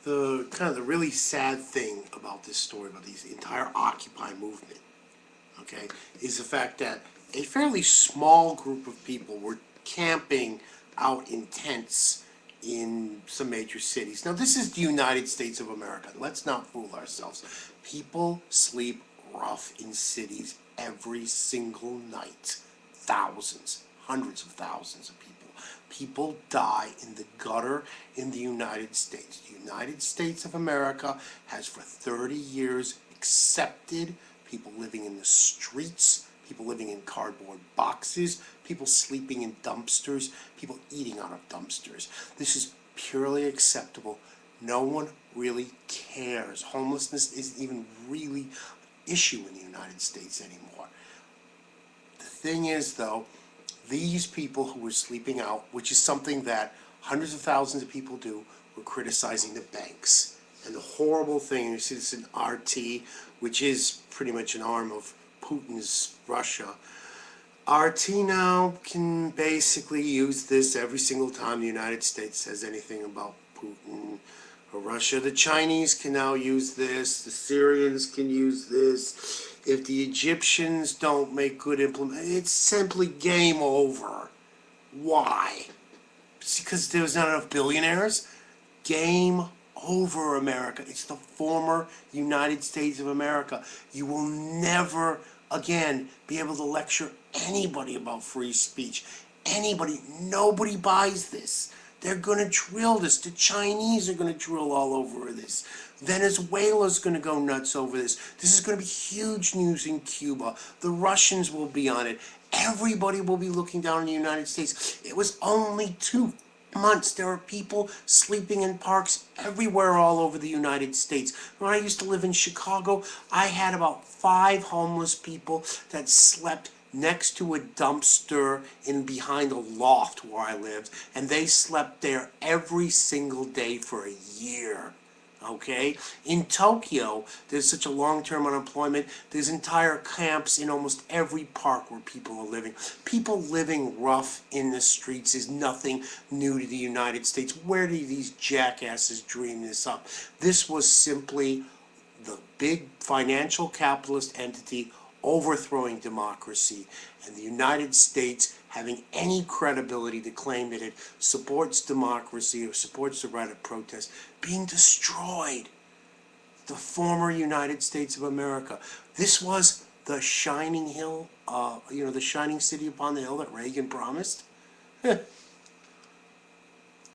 the kind of the really sad thing about this story, about the entire Occupy movement, okay, is the fact that a fairly small group of people were camping out in tents in some major cities. Now, this is the United States of America. Let's not fool ourselves. People sleep rough in cities every single night. Thousands, hundreds of thousands of people. People die in the gutter in the United States. The United States of America has for 30 years accepted people living in the streets, people living in cardboard boxes, people sleeping in dumpsters, people eating out of dumpsters. This is purely acceptable. No one really cares. Homelessness isn't even really an issue in the United States anymore. The thing is, though, these people who were sleeping out, which is something that hundreds of thousands of people do, were criticizing the banks. And the horrible thing, you see this in RT, which is pretty much an arm of Putin's Russia. RT now can basically use this every single time the United States says anything about Putin or Russia. The Chinese can now use this. The Syrians can use this. If the Egyptians don't make good it's simply game over. Why? It's because there's not enough billionaires? Game over, America. It's the former United States of America. You will never again be able to lecture anybody about free speech. Anybody. Nobody buys this. They're going to drill this. The Chinese are going to drill all over this. Venezuela's going to go nuts over this. This is going to be huge news in Cuba. The Russians will be on it. Everybody will be looking down on the United States. It was only 2 months. There are people sleeping in parks everywhere all over the United States. When I used to live in Chicago, I had about 5 homeless people that slept next to a dumpster in behind a loft where I lived, and they slept there every single day for a year. Okay? In Tokyo, there's such a long-term unemployment, there's entire camps in almost every park where people are living. People living rough in the streets is nothing new to the United States. Where do these jackasses dream this up? This was simply the big financial capitalist entity overthrowing democracy, and the United States having any credibility to claim that it supports democracy or supports the right of protest being destroyed. The former United States of America. This was the shining hill, the shining city upon the hill that Reagan promised.